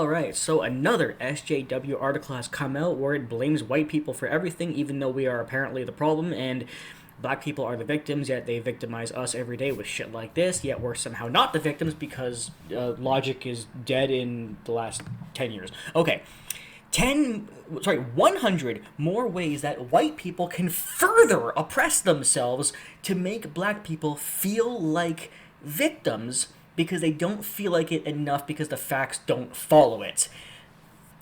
Alright, so another SJW article has come out where it blames white people for everything, even though we are apparently the problem, and black people are the victims, yet they victimize us every day with shit like this, yet we're somehow not the victims because logic is dead in the last 10 years. Okay, 100 more ways that white people can further oppress themselves to make black people feel like victims because they don't feel like it enough because the facts don't follow it.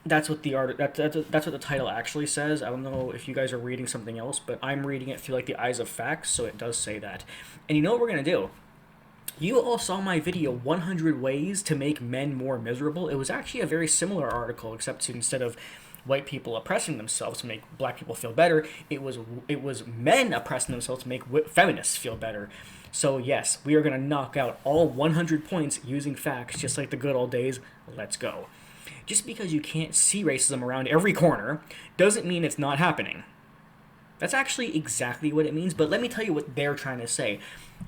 That's what that's what the title actually says. I don't know if you guys are reading something else, but I'm reading it through like the eyes of facts, so it does say that. And you know what we're gonna do? You all saw my video 100 ways to make men more miserable. It was actually a very similar article, except instead of white people oppressing themselves to make black people feel better, it was men oppressing themselves to make feminists feel better. So yes, we are going to knock out all 100 points using facts, just like the good old days. Let's go. Just because you can't see racism around every corner doesn't mean it's not happening. That's actually exactly what it means, but let me tell you what they're trying to say.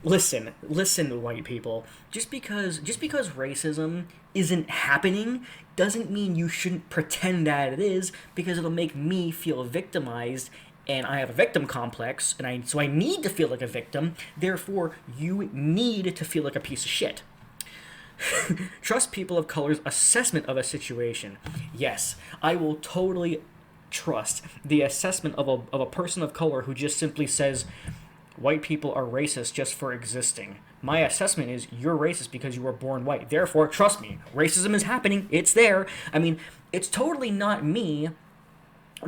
Listen, white people. Just because racism isn't happening doesn't mean you shouldn't pretend that it is, because it'll make me feel victimized, and I have a victim complex, and so I need to feel like a victim. Therefore, you need to feel like a piece of shit. Trust people of color's assessment of a situation. Yes, I will totally trust the assessment of a person of color who just simply says white people are racist just for existing. My assessment is you're racist because you were born white. Therefore, trust me, racism is happening. It's there. I mean, it's totally not me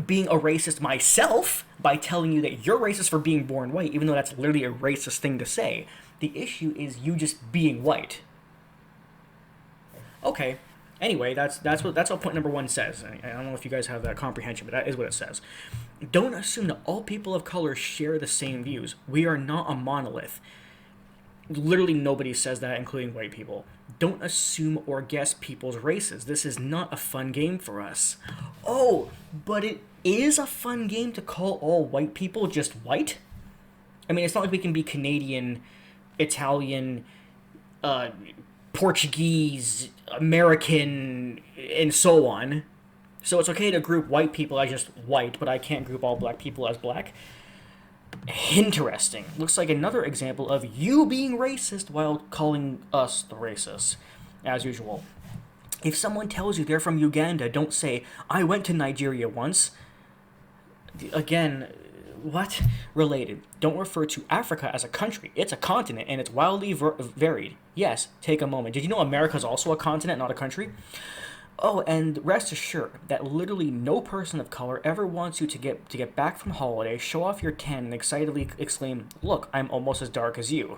being a racist myself by telling you that you're racist for being born white, even though that's literally a racist thing to say. The issue is you just being white. Okay. Anyway, that's what point number 1 says. I don't know if you guys have that comprehension, but that is what it says. Don't assume that all people of color share the same views. We are not a monolith. Literally nobody says that, including white people. Don't assume or guess people's races. This is not a fun game for us. Oh, but it is a fun game to call all white people just white? I mean, it's not like we can be Canadian, Italian, Portuguese, American, and so on. So it's okay to group white people as just white, but I can't group all black people as black. Interesting. Looks like another example of you being racist while calling us the racists, as usual. If someone tells you they're from Uganda, don't say, I went to Nigeria once. Again, what? Related. Don't refer to Africa as a country. It's a continent, and it's wildly varied. Yes, take a moment. Did you know America's also a continent, not a country? Oh, and rest assured that literally no person of color ever wants you to get back from holiday, show off your tan, and excitedly exclaim, look, I'm almost as dark as you.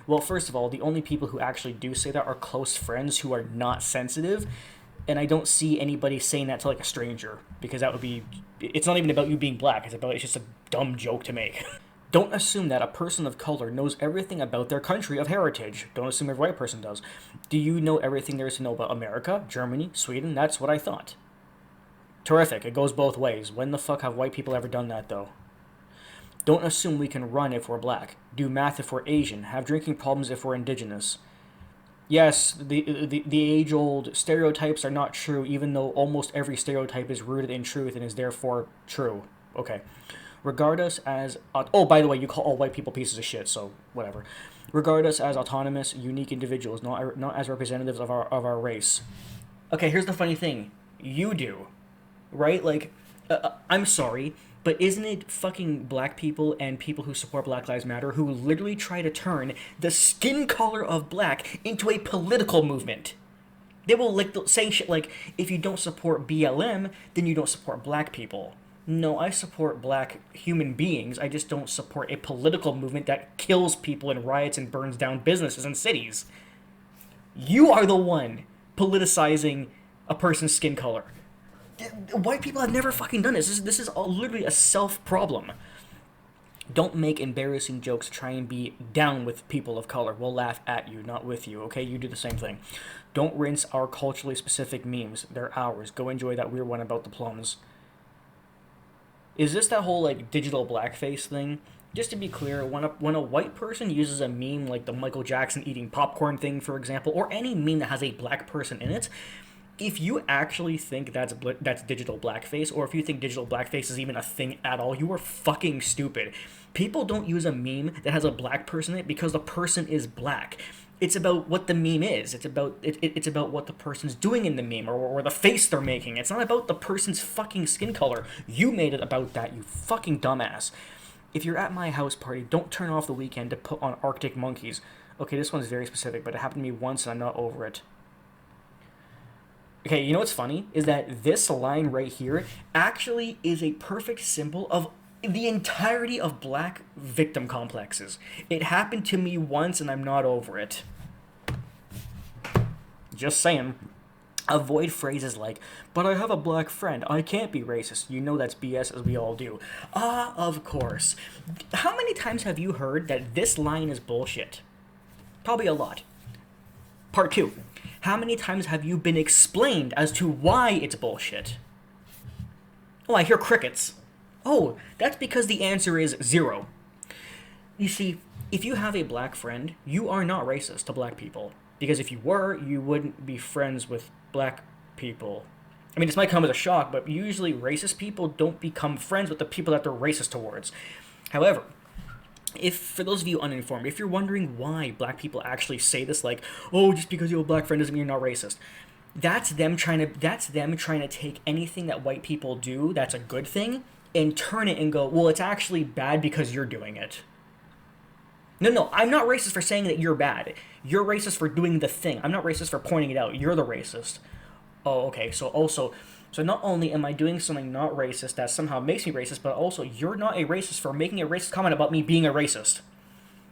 Well, first of all, the only people who actually do say that are close friends who are not sensitive, and I don't see anybody saying that to like a stranger, because that would be... It's not even about you being black, it's just a dumb joke to make. Don't assume that a person of color knows everything about their country of heritage. Don't assume every white person does. Do you know everything there is to know about America, Germany, Sweden? That's what I thought. Terrific. It goes both ways. When the fuck have white people ever done that, though? Don't assume we can run if we're black. Do math if we're Asian. Have drinking problems if we're indigenous. Yes, the age-old stereotypes are not true, even though almost every stereotype is rooted in truth and is therefore true. Okay. Regard us as... oh, by the way, you call all white people pieces of shit, so whatever. Regard us as autonomous, unique individuals, not as representatives of our race. Okay, here's the funny thing. You do. Right? Like, I'm sorry, but isn't it fucking black people and people who support Black Lives Matter who literally try to turn the skin color of black into a political movement? They will say shit like, if you don't support BLM, then you don't support black people. No, I support black human beings. I just don't support a political movement that kills people and riots and burns down businesses and cities. You are the one politicizing a person's skin color. White people have never fucking done this. This is literally a self-problem. Don't make embarrassing jokes to try and be down with people of color. We'll laugh at you, not with you, okay? You do the same thing. Don't rinse our culturally specific memes. They're ours. Go enjoy that weird one about the plums. Is this that whole, like, digital blackface thing? Just to be clear, when a white person uses a meme like the Michael Jackson eating popcorn thing, for example, or any meme that has a black person in it, If you actually think that's digital blackface, or if you think digital blackface is even a thing at all, you are fucking stupid. People don't use a meme that has a black person in it because the person is black. It's about what the meme is. It's about what the person's doing in the meme, or the face they're making. It's not about the person's fucking skin color. You made it about that, you fucking dumbass. If you're at my house party, don't turn off the weekend to put on Arctic Monkeys. Okay, this one's very specific, but it happened to me once and I'm not over it. Okay, you know what's funny? Is that this line right here actually is a perfect symbol of the entirety of black victim complexes. It happened to me once and I'm not over it. Just saying. Avoid phrases like, but I have a black friend, I can't be racist. You know that's BS, as we all do. Of course. How many times have you heard that this line is bullshit? Probably a lot. Part 2. How many times have you been explained as to why it's bullshit? Oh, I hear crickets. Oh, that's because the answer is 0. You see, if you have a black friend, you are not racist to black people. Because if you were, you wouldn't be friends with black people. I mean, this might come as a shock, but usually racist people don't become friends with the people that they're racist towards. However, if, for those of you uninformed, if you're wondering why black people actually say this, like, oh, just because you have a black friend doesn't mean you're not racist, that's them trying to take anything that white people do that's a good thing and turn it and go, well, it's actually bad because you're doing it. No, I'm not racist for saying that you're bad. You're racist for doing the thing. I'm not racist for pointing it out. You're the racist. Oh, okay, so not only am I doing something not racist that somehow makes me racist, but also you're not a racist for making a racist comment about me being a racist.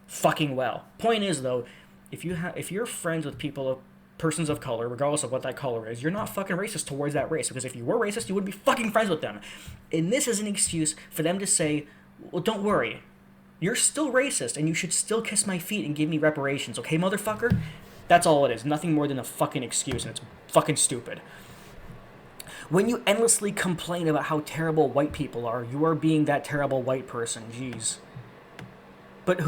Fucking well. Point is, though, if you're friends with persons of color, regardless of what that color is, you're not fucking racist towards that race, because if you were racist, you wouldn't be fucking friends with them. And this is an excuse for them to say, well, don't worry, you're still racist, and you should still kiss my feet and give me reparations, okay, motherfucker? That's all it is. Nothing more than a fucking excuse, and it's fucking stupid. When you endlessly complain about how terrible white people are, you are being that terrible white person. Jeez. But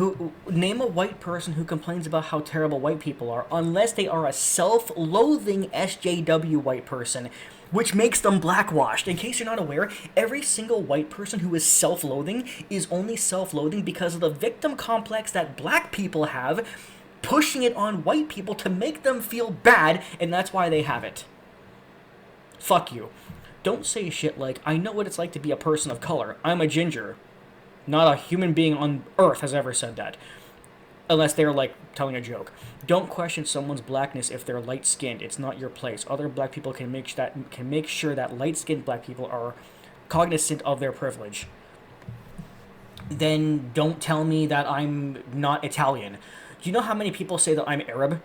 name a white person who complains about how terrible white people are, unless they are a self-loathing SJW white person, which makes them blackwashed. In case you're not aware, every single white person who is self-loathing is only self-loathing because of the victim complex that black people have, pushing it on white people to make them feel bad, and that's why they have it. Fuck you. Don't say shit like, I know what it's like to be a person of color. I'm a ginger. Not a human being on earth has ever said that. Unless they're, like, telling a joke. Don't question someone's blackness if they're light-skinned. It's not your place. Other black people can make sure that light-skinned black people are cognizant of their privilege. Then don't tell me that I'm not Italian. Do you know how many people say that I'm Arab?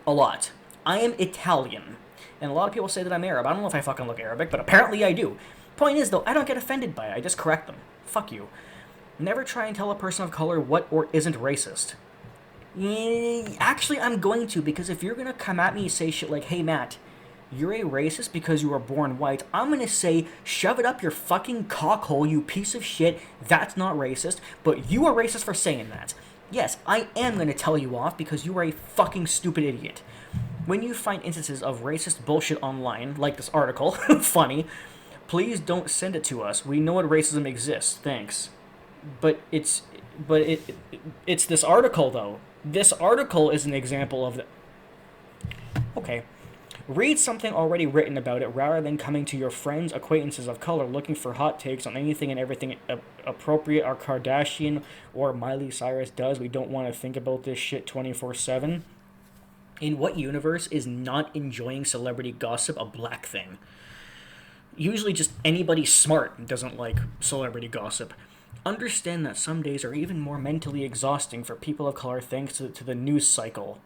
A lot. I am Italian. And a lot of people say that I'm Arab. I don't know if I fucking look Arabic, but apparently I do. Point is, though, I don't get offended by it. I just correct them. Fuck you. Never try and tell a person of color what or isn't racist. Actually, I'm going to, because if you're going to come at me and say shit like, hey, Matt, you're a racist because you were born white, I'm going to say, shove it up your fucking cockhole, you piece of shit. That's not racist, but you are racist for saying that. Yes, I am going to tell you off because you are a fucking stupid idiot. When you find instances of racist bullshit online, like this article, funny, please don't send it to us. We know what racism exists. Thanks. But it's this article, though. This article is an example of the... Okay. Read something already written about it rather than coming to your friends, acquaintances of color looking for hot takes on anything and everything appropriate our Kardashian or Miley Cyrus does. We don't want to think about this shit 24/7. In what universe is not enjoying celebrity gossip a black thing? Usually just anybody smart doesn't like celebrity gossip. Understand that some days are even more mentally exhausting for people of color thanks to the news cycle.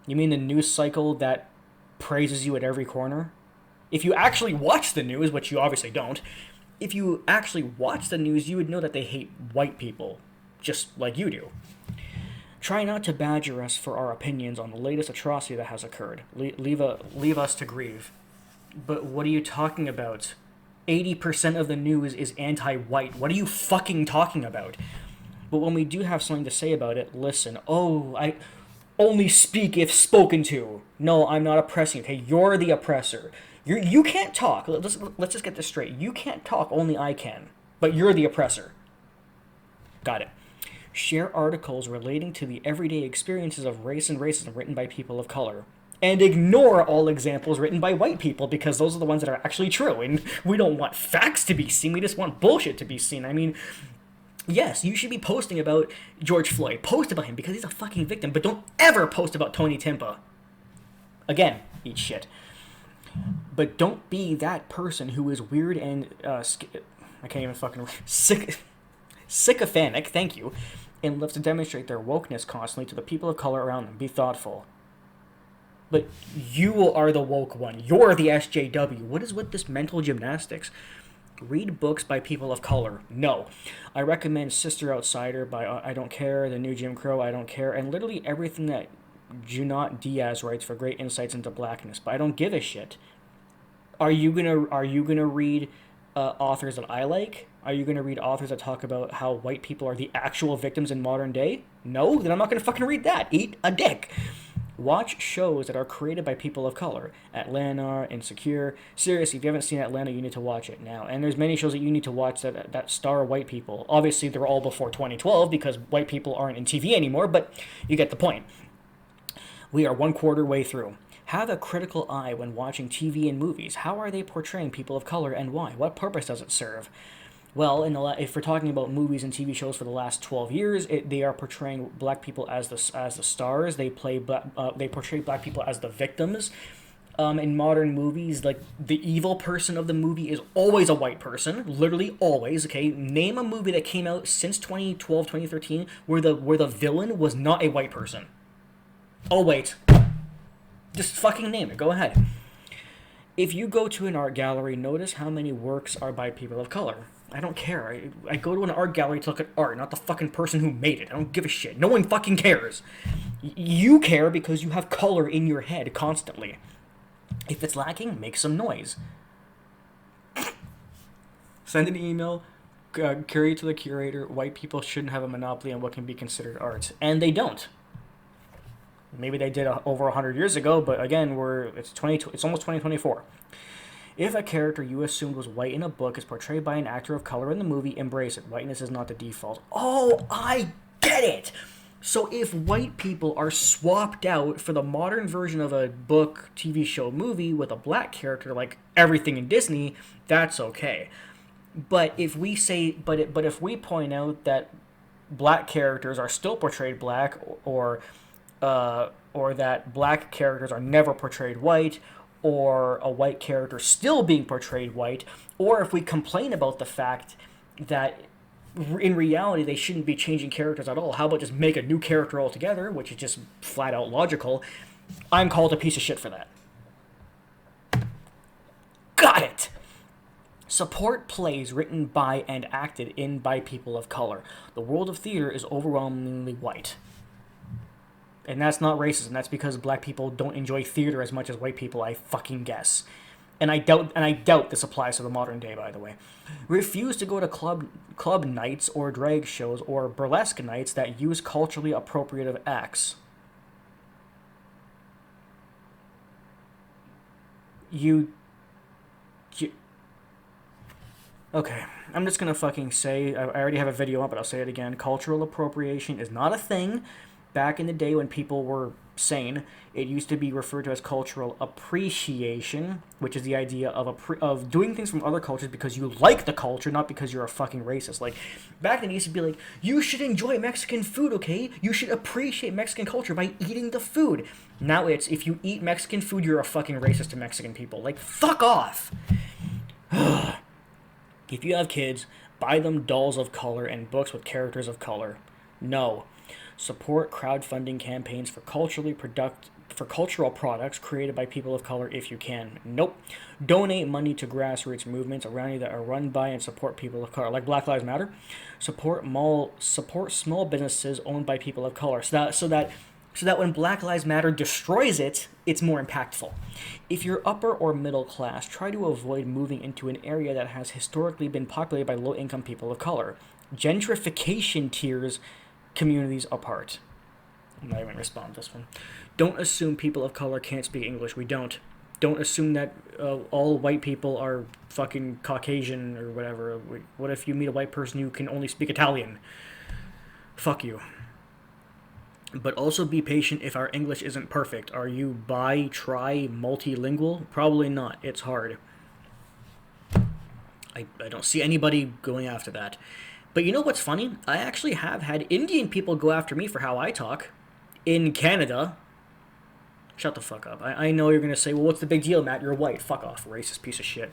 You mean the news cycle that praises you at every corner? If you actually watch the news, which you obviously don't, if you actually watch the news, you would know that they hate white people, just like you do. Try not to badger us for our opinions on the latest atrocity that has occurred. Leave us to grieve. But what are you talking about? 80% of the news is anti-white. What are you fucking talking about? But when we do have something to say about it, listen. Oh, only speak if spoken to. No, I'm not oppressing. Okay, you're the oppressor. You can't talk. Let's just get this straight. You can't talk. Only I can. But you're the oppressor. Got it. Share articles relating to the everyday experiences of race and racism written by people of color. And ignore all examples written by white people because those are the ones that are actually true. And we don't want facts to be seen. We just want bullshit to be seen. I mean, yes, you should be posting about George Floyd. Post about him because he's a fucking victim. But don't ever post about Tony Timpa. Again, eat shit. But don't be that person who is weird and I can't even fucking sycophantic. Thank you, and loves to demonstrate their wokeness constantly to the people of color around them. Be thoughtful. But you are the woke one. You're the SJW. What is with this mental gymnastics? Read books by people of color. No. I recommend Sister Outsider by I Don't Care, The New Jim Crow, I Don't Care, and literally everything that Junot Diaz writes for great insights into blackness. But I don't give a shit. Are you gonna read authors that I like? Are you gonna read authors that talk about how white people are the actual victims in modern day? No, then I'm not gonna fucking read that. Eat a dick. Watch shows that are created by people of color. Atlanta, Insecure. Seriously, if you haven't seen Atlanta, you need to watch it now. And there's many shows that you need to watch that star white people. Obviously, they're all before 2012 because white people aren't in TV anymore, but you get the point. We are 1/4 way through. Have a critical eye when watching TV and movies. How are they portraying people of color and why? What purpose does it serve? Well, if we're talking about movies and TV shows for the last 12 years, they are portraying black people as the stars. They portray black people as the victims. In modern movies, like the evil person of the movie is always a white person, literally always. Okay, name a movie that came out since 2012, 2013 where the villain was not a white person. Oh wait. Just fucking name it. Go ahead. If you go to an art gallery, notice how many works are by people of color. I don't care. I go to an art gallery to look at art, not the fucking person who made it. I don't give a shit. No one fucking cares. You care because you have color in your head constantly. If it's lacking, make some noise. Send an email. Carry it to the curator. White people shouldn't have a monopoly on what can be considered art. And they don't. Maybe they did over 100 years ago, but again, it's almost 2024. If a character you assumed was white in a book is portrayed by an actor of color in the movie, embrace it. Whiteness is not the default. Oh, I get it! So if white people are swapped out for the modern version of a book, TV show, movie with a black character like everything in Disney, that's okay. But if we if we point out that black characters are still portrayed black, or that black characters are never portrayed white, or a white character still being portrayed white, or if we complain about the fact that in reality they shouldn't be changing characters at all, how about just make a new character altogether, which is just flat out logical, I'm called a piece of shit for that. Got it! Support plays written by and acted in by people of color. The world of theater is overwhelmingly white. And that's not racism. That's because black people don't enjoy theater as much as white people, I fucking guess. And I doubt this applies to the modern day, by the way. Refuse to go to club nights or drag shows or burlesque nights that use culturally appropriative acts. Okay, I'm just gonna fucking say, I already have a video up, but I'll say it again. Cultural appropriation is not a thing. Back in the day when people were sane, it used to be referred to as cultural appreciation, which is the idea of doing things from other cultures because you like the culture, not because you're a fucking racist. Like, back then it used to be like, you should enjoy Mexican food, okay? You should appreciate Mexican culture by eating the food. Now it's, if you eat Mexican food, you're a fucking racist to Mexican people. Like, fuck off! If you have kids, buy them dolls of color and books with characters of color. No. Support crowdfunding campaigns for cultural products created by people of color if you can. Nope. Donate money to grassroots movements around you that are run by and support people of color, like Black Lives Matter. Support small businesses owned by people of color, so that when Black Lives Matter destroys it, it's more impactful. If you're upper or middle class, try to avoid moving into an area that has historically been populated by low-income people of color. Gentrification tears communities apart. I'm not even respond to this one. Don't assume people of color can't speak English. We don't. Don't assume that all white people are fucking Caucasian or whatever. What if you meet a white person who can only speak Italian? Fuck you. But also be patient if our English isn't perfect. Are you multilingual? Probably not. It's hard. I don't see anybody going after that. But you know what's funny? I actually have had Indian people go after me for how I talk in Canada. Shut the fuck up. I know you're going to say, well, what's the big deal, Matt? You're white. Fuck off, racist piece of shit.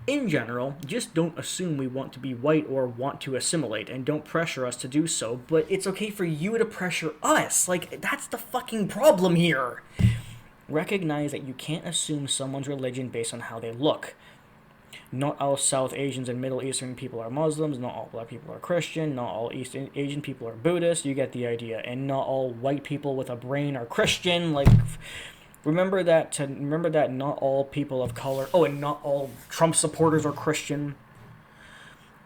In general, just don't assume we want to be white or want to assimilate, and don't pressure us to do so, but it's okay for you to pressure us. Like, that's the fucking problem here. Recognize that you can't assume someone's religion based on how they look. Not all South Asians and Middle Eastern people are Muslims, not all black people are Christian, not all East Asian people are Buddhist, you get the idea, and not all white people with a brain are Christian. Like, remember that not all people of color, and not all Trump supporters are Christian.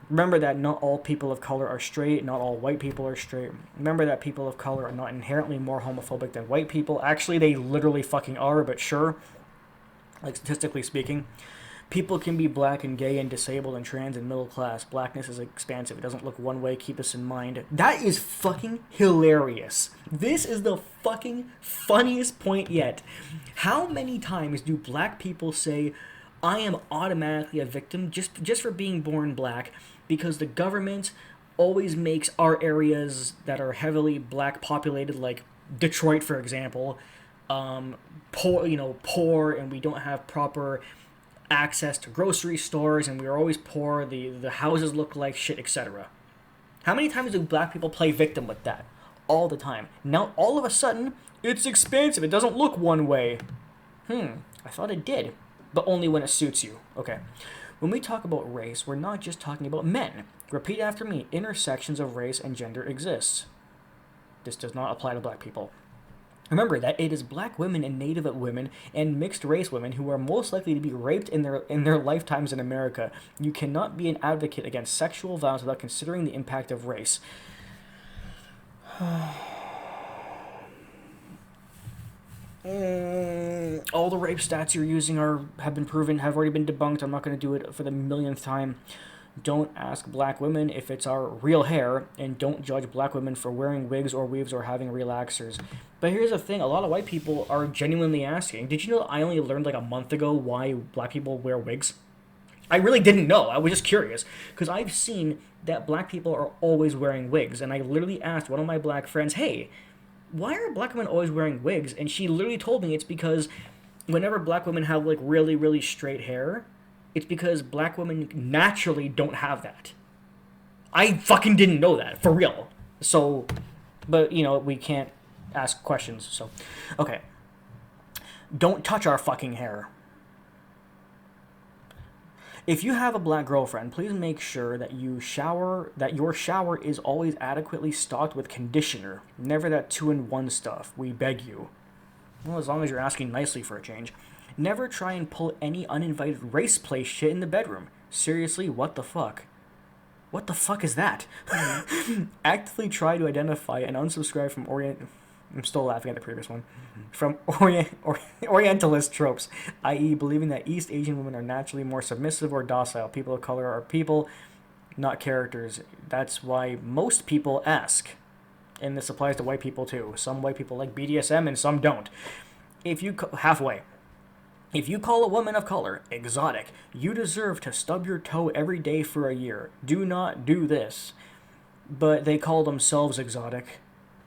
Remember that not all people of color are straight, not all white people are straight. Remember that people of color are not inherently more homophobic than white people. Actually, they literally fucking are, but sure, like statistically speaking. People can be black and gay and disabled and trans and middle class. Blackness is expansive. It doesn't look one way. Keep this in mind. That is fucking hilarious. This is the fucking funniest point yet. How many times do black people say, I am automatically a victim just for being born black because the government always makes our areas that are heavily black populated, like Detroit, for example, poor, and we don't have proper access to grocery stores, and we are always poor, the houses look like shit, etc. How many times do black people play victim with that? All the time. Now, all of a sudden, it's expansive. It doesn't look one way. I thought it did. But only when it suits you. Okay. When we talk about race, we're not just talking about men. Repeat after me. Intersections of race and gender exist. This does not apply to black people. Remember that it is black women and native women and mixed race women who are most likely to be raped in their lifetimes in America. You cannot be an advocate against sexual violence without considering the impact of race. All the rape stats you're using have been proven, have already been debunked. I'm not going to do it for the millionth time. Don't ask black women if it's our real hair, and don't judge black women for wearing wigs or weaves or having relaxers. But here's the thing, a lot of white people are genuinely asking, did you know I only learned like a month ago why black people wear wigs? I really didn't know, I was just curious, because I've seen that black people are always wearing wigs, and I literally asked one of my black friends, hey, why are black women always wearing wigs? And she literally told me it's because whenever black women have like really, really straight hair, it's because black women naturally don't have that. I fucking didn't know that, for real. So, but, we can't ask questions, so. Okay. Don't touch our fucking hair. If you have a black girlfriend, please make sure that your shower is always adequately stocked with conditioner. Never that 2-in-1 stuff. We beg you. Well, as long as you're asking nicely for a change. Never try and pull any uninvited race play shit in the bedroom. Seriously, what the fuck? What the fuck is that? Actively try to identify and unsubscribe from I'm still laughing at the previous one. From Orientalist tropes, i.e. believing that East Asian women are naturally more submissive or docile. People of color are people, not characters. That's why most people ask. And this applies to white people too. Some white people like BDSM and some don't. Halfway. If you call a woman of color exotic, you deserve to stub your toe every day for a year. Do not do this. But they call themselves exotic.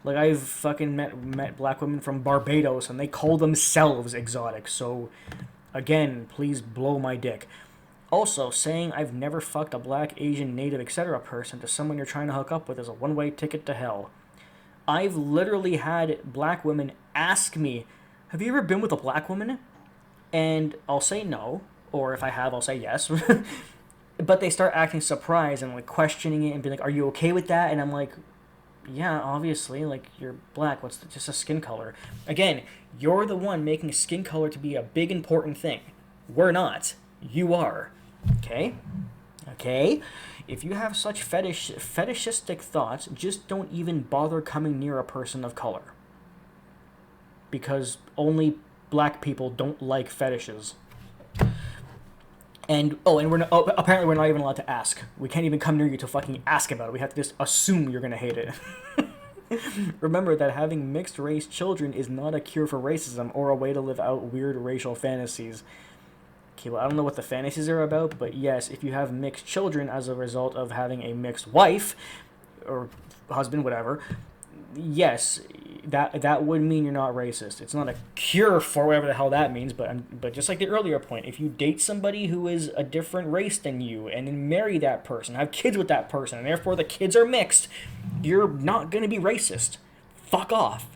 Like, I've fucking met black women from Barbados, and they call themselves exotic. So, again, please blow my dick. Also, saying I've never fucked a black, Asian, native, etc. person to someone you're trying to hook up with is a one-way ticket to hell. I've literally had black women ask me, have you ever been with a black woman? And I'll say no, or if I have, I'll say yes. But they start acting surprised and like questioning it and being like, are you okay with that? And I'm like, yeah, obviously, like, you're black, just a skin color. Again, you're the one making skin color to be a big important thing. We're not. You are. Okay? If you have such fetishistic thoughts, just don't even bother coming near a person of color. because only black people don't like fetishes. And apparently we're not even allowed to ask. We can't even come near you to fucking ask about it. We have to just assume you're gonna hate it. Remember that having mixed race children is not a cure for racism or a way to live out weird racial fantasies. Okay, well, I don't know what the fantasies are about, but yes, if you have mixed children as a result of having a mixed wife or husband, whatever, yes, that would mean you're not racist. It's not a cure for whatever the hell that means, but just like the earlier point, if you date somebody who is a different race than you and then marry that person, have kids with that person, and therefore the kids are mixed, you're not going to be racist. Fuck off.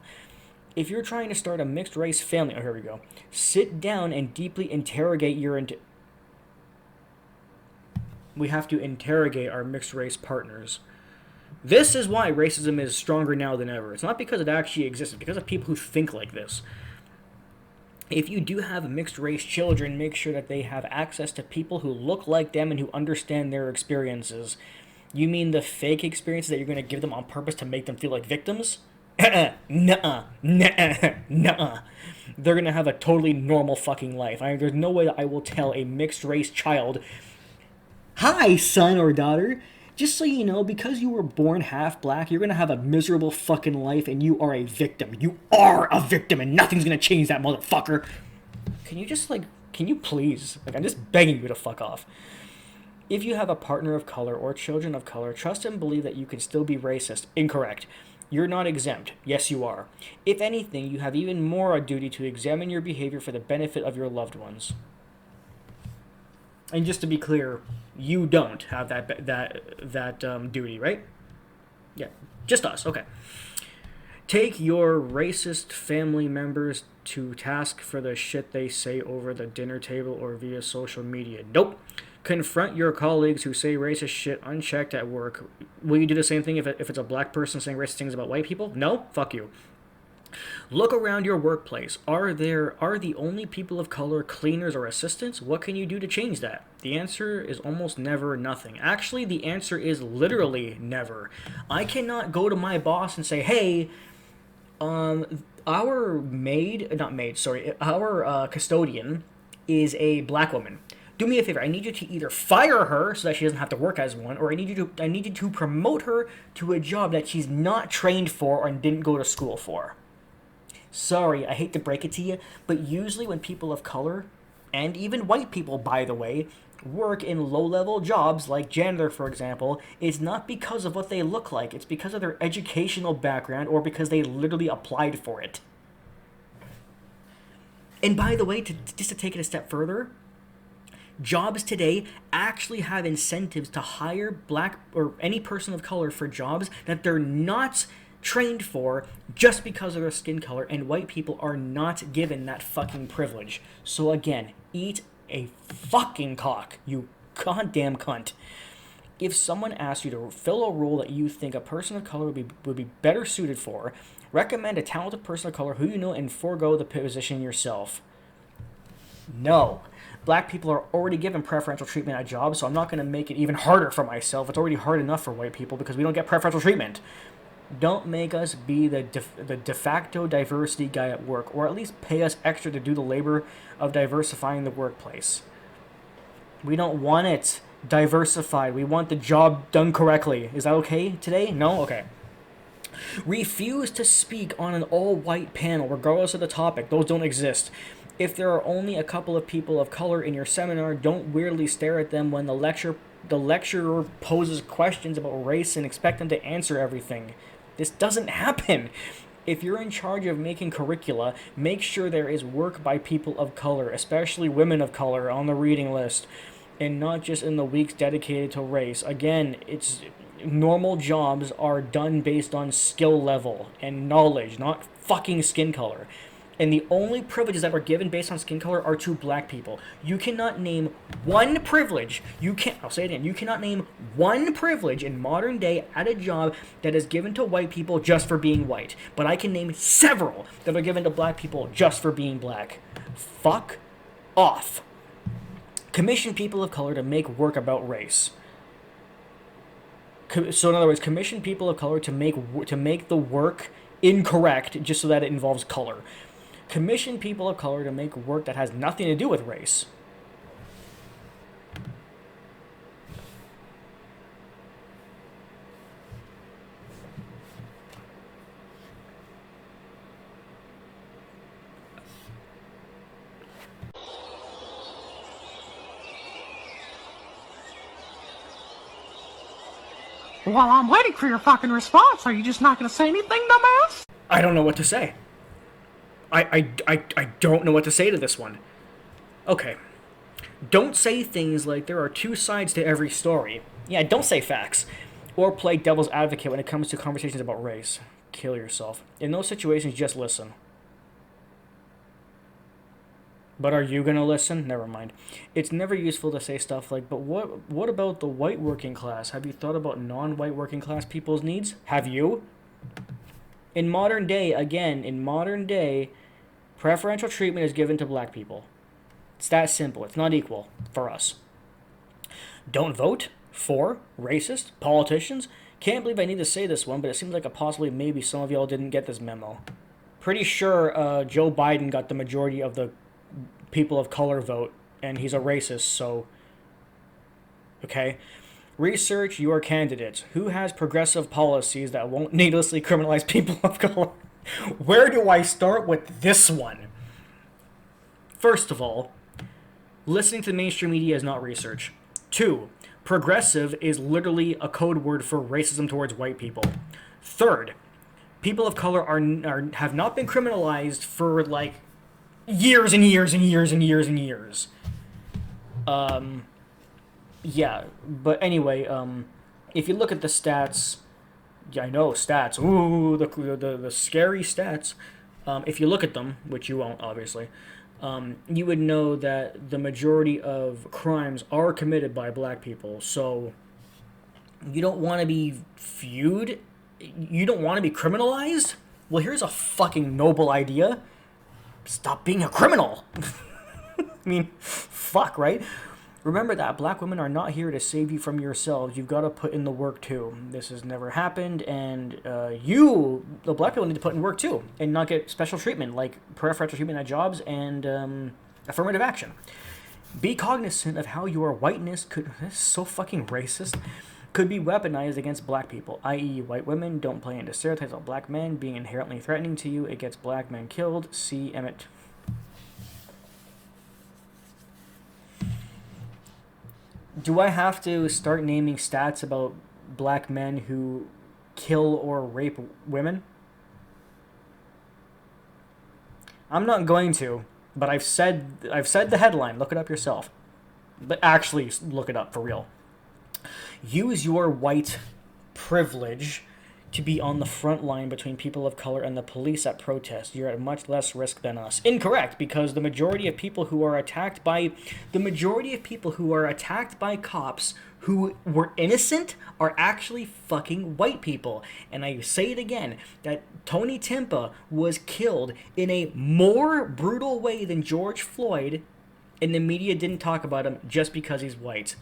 If you're trying to start a mixed race family, oh, here we go. Sit down and deeply interrogate we have to interrogate our mixed race partners. This is why racism is stronger now than ever. It's not because it actually exists, it's because of people who think like this. If you do have mixed race children, make sure that they have access to people who look like them and who understand their experiences. You mean the fake experiences that you're going to give them on purpose to make them feel like victims? Nuh-uh. Nuh-uh. They're going to have a totally normal fucking life. There's no way that I will tell a mixed race child, "Hi, son or daughter. Just so you know, because you were born half black, you're going to have a miserable fucking life and you are a victim. You are a victim and nothing's going to change that, motherfucker." Can you please? I'm just begging you to fuck off. If you have a partner of color or children of color, trust and believe that you can still be racist. Incorrect. You're not exempt. Yes, you are. If anything, you have even more a duty to examine your behavior for the benefit of your loved ones. And just to be clear, you don't have that duty, right? Yeah, just us. Okay. Take your racist family members to task for the shit they say over the dinner table or via social media. Nope. Confront your colleagues who say racist shit unchecked at work. Will you do the same thing if it's a black person saying racist things about white people? No? Fuck you. Look around your workplace. Are the only people of color cleaners or assistants? What can you do to change that? The answer is almost never nothing. Actually, the answer is literally never. I cannot go to my boss and say, "Hey, our custodian is a black woman. Do me a favor. I need you to either fire her so that she doesn't have to work as one, or I need you to promote her to a job that she's not trained for and didn't go to school for." Sorry, I hate to break it to you, but usually when people of color, and even white people, by the way, work in low-level jobs like janitor, for example, it's not because of what they look like. It's because of their educational background or because they literally applied for it. And by the way, just to take it a step further, jobs today actually have incentives to hire black or any person of color for jobs that they're not trained for just because of their skin color, and white people are not given that fucking privilege. So again, eat a fucking cock, you goddamn cunt. If someone asks you to fill a role that you think a person of color would be better suited for, recommend a talented person of color who you know and forego the position yourself. No. Black people are already given preferential treatment at jobs, so I'm not going to make it even harder for myself. It's already hard enough for white people because we don't get preferential treatment. Don't make us be the de facto diversity guy at work, or at least pay us extra to do the labor of diversifying the workplace. We don't want it diversified. We want the job done correctly. Is that okay today? No? Okay. Refuse to speak on an all-white panel, regardless of the topic. Those don't exist. If there are only a couple of people of color in your seminar, don't weirdly stare at them when the lecturer poses questions about race and expect them to answer everything. This doesn't happen. If you're in charge of making curricula, make sure there is work by people of color, especially women of color, on the reading list, and not just in the weeks dedicated to race. Again, normal jobs are done based on skill level and knowledge, not fucking skin color. And the only privileges that are given based on skin color are to black people. You cannot name one privilege. I'll say it again. You cannot name one privilege in modern day at a job that is given to white people just for being white. But I can name several that are given to black people just for being black. Fuck off. Commission people of color to make work about race. So in other words, commission people of color to make the work incorrect just so that it involves color. commission people of color to make work that has nothing to do with race. While I'm waiting for your fucking response, are you just not gonna say anything, dumbass? I don't know what to say. I don't know what to say to this one. Okay. Don't say things like there are two sides to every story. Yeah, don't say facts. Or play devil's advocate when it comes to conversations about race. Kill yourself. In those situations, just listen. But are you going to listen? Never mind. It's never useful to say stuff like, but what about the white working class? Have you thought about non-white working class people's needs? Have you? In modern day, preferential treatment is given to black people. It's that simple. It's not equal for us. Don't vote for racist politicians. Can't believe I need to say this one, but it seems like a possibly maybe some of y'all didn't get this memo. Pretty sure Joe Biden got the majority of the people of color vote, and he's a racist, so... Okay. Research your candidates. Who has progressive policies that won't needlessly criminalize people of color? Where do I start with this one? First of all, listening to mainstream media is not research. 2, progressive is literally a code word for racism towards white people. 3rd, people of color have not been criminalized for, like, years and years and years and years and years. Yeah, but anyway, if you look at the stats, yeah, I know, stats, ooh, the scary stats, if you look at them, which you won't, obviously, you would know that the majority of crimes are committed by black people, so you don't want to be viewed, you don't want to be criminalized? Well, here's a fucking noble idea. Stop being a criminal. I mean, fuck, right? Remember that black women are not here to save you from yourselves. You've got to put in the work too. This has never happened, and the black people, need to put in work too, and not get special treatment, like preferential treatment at jobs and affirmative action. Be cognizant of how your whiteness could... This is so fucking racist. Could be weaponized against black people, i.e. white women. Don't play into stereotypes of black men being inherently threatening to you. It gets black men killed. See Emmett. Do I have to start naming stats about black men who kill or rape women? I'm not going to, but I've said the headline. Look it up yourself. But actually, look it up for real. Use your white privilege to be on the front line between people of color and the police at protests. You're at much less risk than us. Incorrect, because the majority of people who are attacked by cops who were innocent are actually fucking white people. And I say it again, that Tony Timpa was killed in a more brutal way than George Floyd, and the media didn't talk about him just because he's white.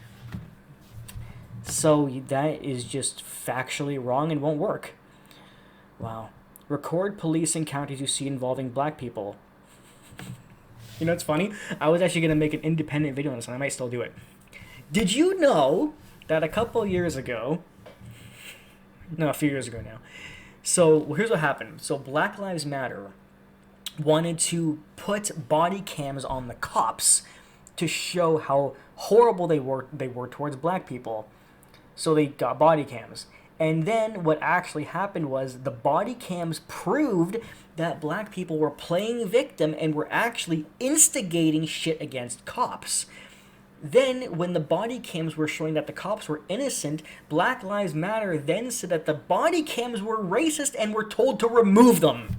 So that is just factually wrong and won't work. Wow. Record police encounters you see involving black people. You know what's funny? I was actually going to make an independent video on this, and I might still do it. Did you know that a couple years ago... No, a few years ago now. So here's what happened. So Black Lives Matter wanted to put body cams on the cops to show how horrible they were towards black people. So they got body cams. And then what actually happened was the body cams proved that black people were playing victim and were actually instigating shit against cops. Then, when the body cams were showing that the cops were innocent, Black Lives Matter then said that the body cams were racist and were told to remove them.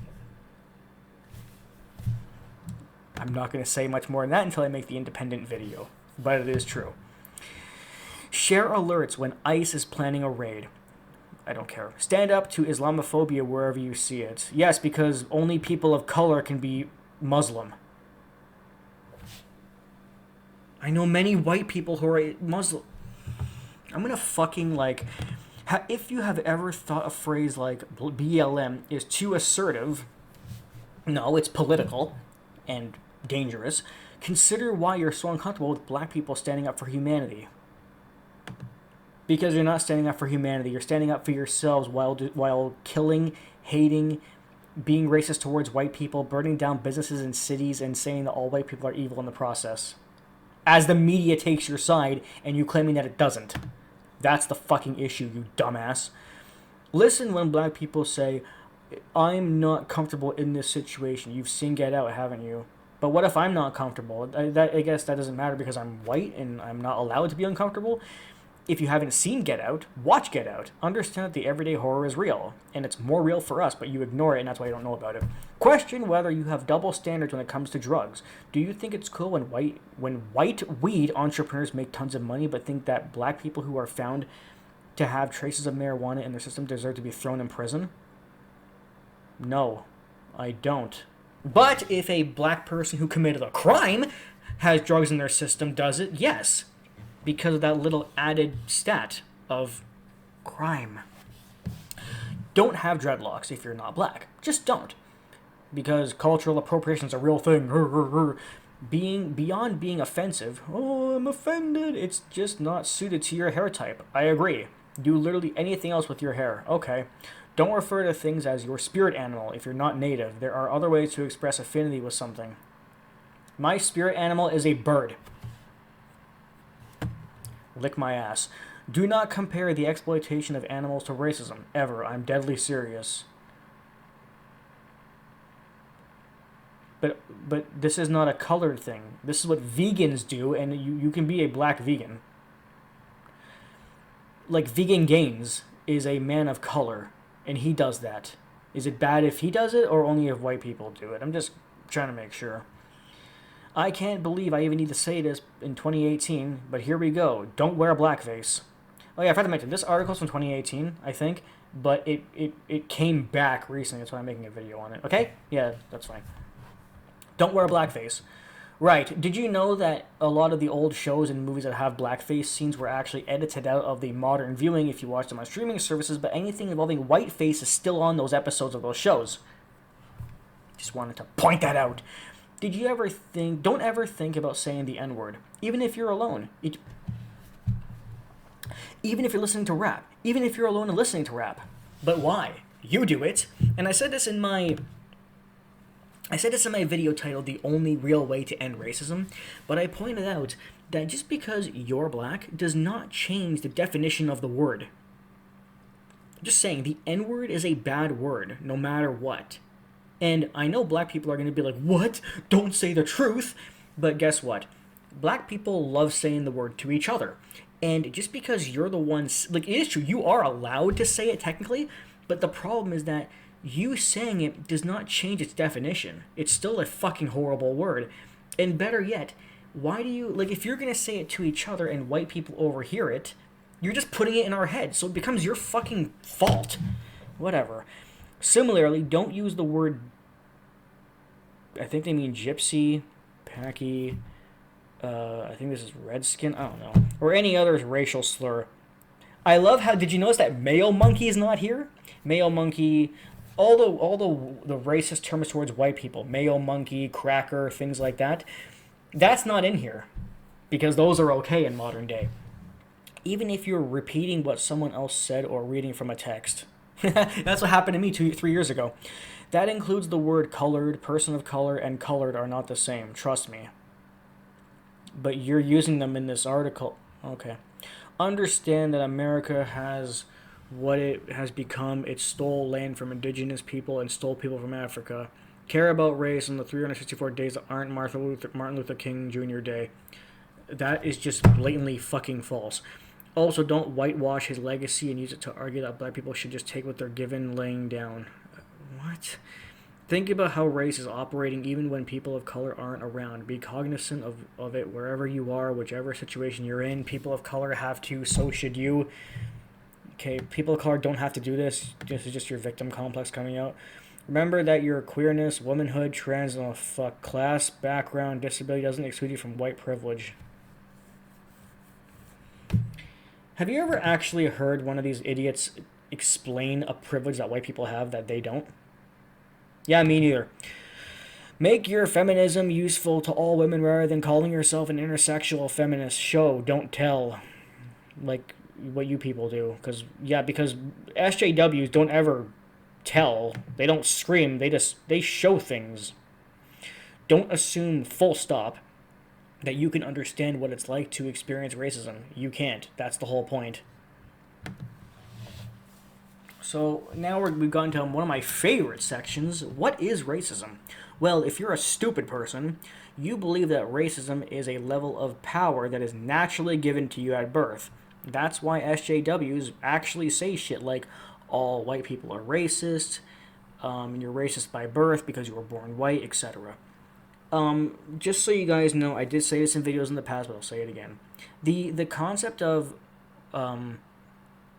I'm not going to say much more than that until I make the independent video, but it is true. Share alerts when ICE is planning a raid. I don't care. Stand up to Islamophobia wherever you see it. Yes, because only people of color can be Muslim. I know many white people who are Muslim. I'm gonna fucking, like... If you have ever thought a phrase like BLM is too assertive... No, it's political. and dangerous, consider why you're so uncomfortable with black people standing up for humanity. Because you're not standing up for humanity. You're standing up for yourselves while killing, hating, being racist towards white people, burning down businesses and cities, and saying that all white people are evil in the process. As the media takes your side and you claiming that it doesn't. That's the fucking issue, you dumbass. Listen when black people say, I'm not comfortable in this situation. You've seen Get Out, haven't you? But what if I'm not comfortable? I guess that doesn't matter because I'm white and I'm not allowed to be uncomfortable. If you haven't seen Get Out, watch Get Out. Understand that the everyday horror is real, and it's more real for us, but you ignore it, and that's why you don't know about it. Question whether you have double standards when it comes to drugs. Do you think it's cool when white weed entrepreneurs make tons of money, but think that black people who are found to have traces of marijuana in their system deserve to be thrown in prison? No, I don't. But if a black person who committed a crime has drugs in their system does it, yes. Because of that little added stat of crime. Don't have dreadlocks if you're not black. Just don't. Because cultural appropriation is a real thing. Beyond being offensive, oh, I'm offended, it's just not suited to your hair type. I agree. Do literally anything else with your hair. Okay. Don't refer to things as your spirit animal if you're not native. There are other ways to express affinity with something. My spirit animal is a bird. Lick my ass. Do not compare the exploitation of animals to racism, ever. I'm deadly serious. But this is not a colored thing. This is what vegans do, and you can be a black vegan. Like, Vegan Gains is a man of color, and he does that. Is it bad if he does it, or only if white people do it? I'm just trying to make sure. I can't believe I even need to say this in 2018, but here we go. Don't wear blackface. Oh yeah, I forgot to mention, this article's from 2018, I think, but it came back recently. That's why I'm making a video on it. Okay? Yeah, that's fine. Don't wear blackface. Right. Did you know that a lot of the old shows and movies that have blackface scenes were actually edited out of the modern viewing if you watch them on streaming services, but anything involving whiteface is still on those episodes of those shows? Just wanted to point that out. Did you ever think... Don't ever think about saying the N-word, even if you're alone. Even if you're listening to rap. Even if you're alone and listening to rap. But why? You do it. And I said this in my video titled The Only Real Way to End Racism, but I pointed out that just because you're black does not change the definition of the word. Just saying, the N-word is a bad word, no matter what. And I know black people are going to be like, what? Don't say the truth. But guess what? Black people love saying the word to each other. And just because you're the ones... Like, it is true, you are allowed to say it technically, but the problem is that you saying it does not change its definition. It's still a fucking horrible word. And better yet, why do you... Like, if you're going to say it to each other and white people overhear it, you're just putting it in our head, so it becomes your fucking fault. Whatever. Similarly, don't use the word... I think they mean gypsy, Paki, I think this is redskin, I don't know. Or any other racial slur. I love how... Did you notice that male monkey is not here? Male monkey... All the racist terms towards white people, male monkey, cracker, things like that, that's not in here, because those are okay in modern day. Even if you're repeating what someone else said or reading from a text. That's what happened to me 3 years ago. That includes the word colored, person of color, and colored are not the same, trust me. But you're using them in this article. Okay. Understand that America has... what it has become. It stole land from indigenous people and stole people from Africa. Care about race on the 364 days that aren't Martin Luther King Jr. Day. That is just blatantly fucking false. Also, don't whitewash his legacy and use it to argue that black people should just take what they're given laying down. What? Think about how race is operating even when people of color aren't around. Be cognizant of it wherever you are, whichever situation you're in. People of color have to, so should you. Okay, people of color don't have to do this. This is just your victim complex coming out. Remember that your queerness, womanhood, trans, class, background, disability doesn't exclude you from white privilege. Have you ever actually heard one of these idiots explain a privilege that white people have that they don't? Yeah, me neither. Make your feminism useful to all women rather than calling yourself an intersexual feminist. Show, don't tell. Like what you people do. Because SJWs don't ever tell. They don't scream. They show things. Don't assume, full stop, that you can understand what it's like to experience racism. You can't. That's the whole point. So now we've gone to one of my favorite sections. What is racism? Well, if you're a stupid person, you believe that racism is a level of power that is naturally given to you at birth. That's why SJWs actually say shit like, all white people are racist, and you're racist by birth because you were born white, etc. Just so you guys know, I did say this in videos in the past, but I'll say it again. The concept of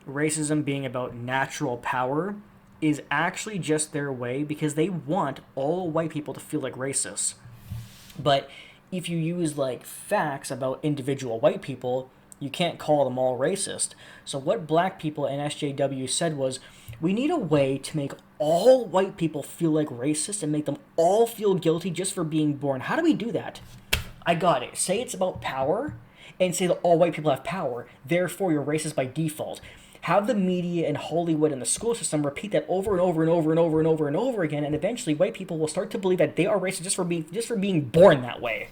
racism being about natural power is actually just their way because they want all white people to feel like racists. But if you use like facts about individual white people, you can't call them all racist. So what black people and SJW said was, we need a way to make all white people feel like racist and make them all feel guilty just for being born. How do we do that? I got it. Say it's about power and say that all white people have power, therefore you're racist by default. Have the media and Hollywood and the school system repeat that over and over and over and over and over and over again, and eventually white people will start to believe that they are racist just for being born that way.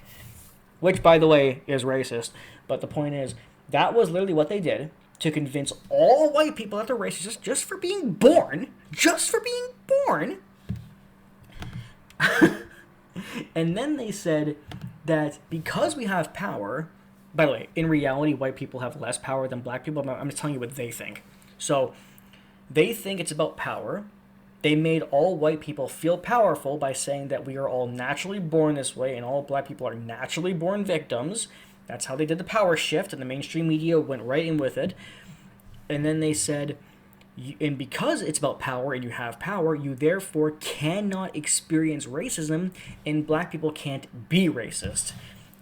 Which, by the way, is racist. But the point is, that was literally what they did to convince all white people that they're racist just for being born. Just for being born. And then they said that because we have power... By the way, in reality, white people have less power than black people. I'm just telling you what they think. So, they think it's about power. They made all white people feel powerful by saying that we are all naturally born this way and all black people are naturally born victims. That's how they did the power shift, and the mainstream media went right in with it. And then they said, and because it's about power and you have power, you therefore cannot experience racism, and black people can't be racist.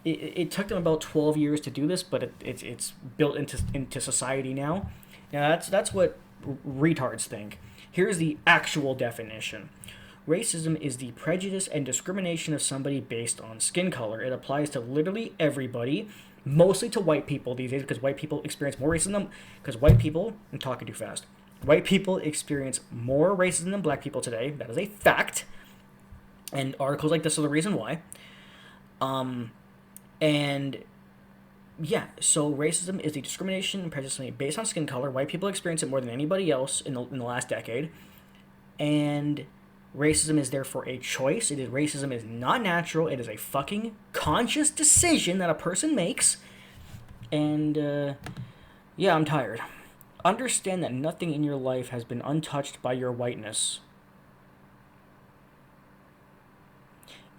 It took them about 12 years to do this, but it's built into society now. Now that's what retards think. Here's the actual definition. Racism is the prejudice and discrimination of somebody based on skin color. It applies to literally everybody, mostly to white people these days, because white people experience more racism. Because white people, I'm talking too fast. White people experience more racism than black people today. That is a fact. And articles like this are the reason why. And yeah, so racism is the discrimination and prejudice based on skin color. White people experience it more than anybody else in the last decade. And racism is therefore a choice. Racism is not natural. It is a fucking conscious decision that a person makes. And yeah, I'm tired. Understand that nothing in your life has been untouched by your whiteness.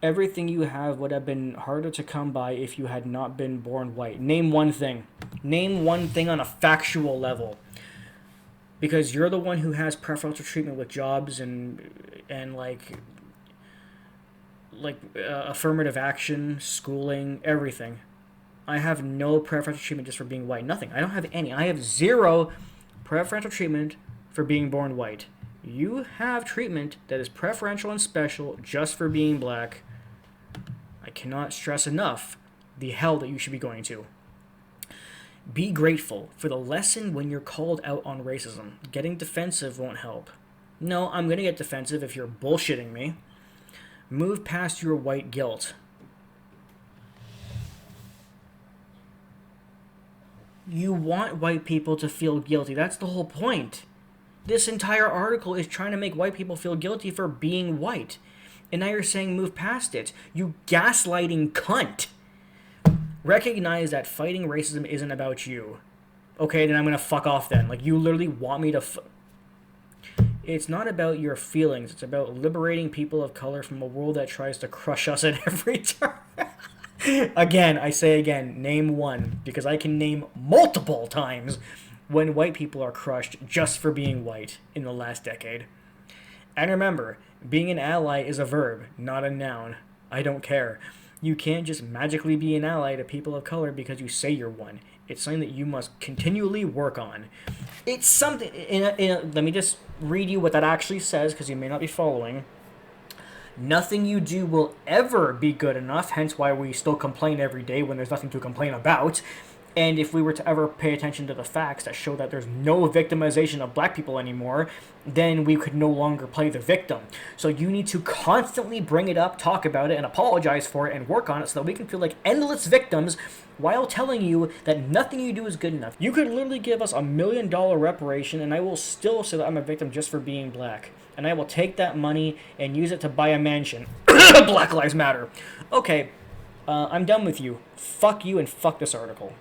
Everything you have would have been harder to come by if you had not been born white. Name one thing. Name one thing on a factual level. Because you're the one who has preferential treatment with jobs and affirmative action, schooling, everything. I have no preferential treatment just for being white. Nothing. I don't have any. I have zero preferential treatment for being born white. You have treatment that is preferential and special just for being black. I cannot stress enough the hell that you should be going to. Be grateful for the lesson when you're called out on racism. Getting defensive won't help. No, I'm going to get defensive if you're bullshitting me. Move past your white guilt. You want white people to feel guilty. That's the whole point. This entire article is trying to make white people feel guilty for being white. And now you're saying move past it. You gaslighting cunt. Recognize that fighting racism isn't about you. Okay, then I'm gonna fuck off then. Like, you literally want me to It's not about your feelings. It's about liberating people of color from a world that tries to crush us at every turn. Again, I say again, name one. Because I can name multiple times when white people are crushed just for being white in the last decade. And remember, being an ally is a verb, not a noun. I don't care. You can't just magically be an ally to people of color because you say you're one. It's something that you must continually work on. It's something... Let me just read you what that actually says, because you may not be following. Nothing you do will ever be good enough, hence why we still complain every day when there's nothing to complain about. And if we were to ever pay attention to the facts that show that there's no victimization of black people anymore, then we could no longer play the victim. So you need to constantly bring it up, talk about it, and apologize for it, and work on it so that we can feel like endless victims while telling you that nothing you do is good enough. You could literally give us $1 million reparation, and I will still say that I'm a victim just for being black. And I will take that money and use it to buy a mansion. Black Lives Matter. Okay, I'm done with you. Fuck you and fuck this article.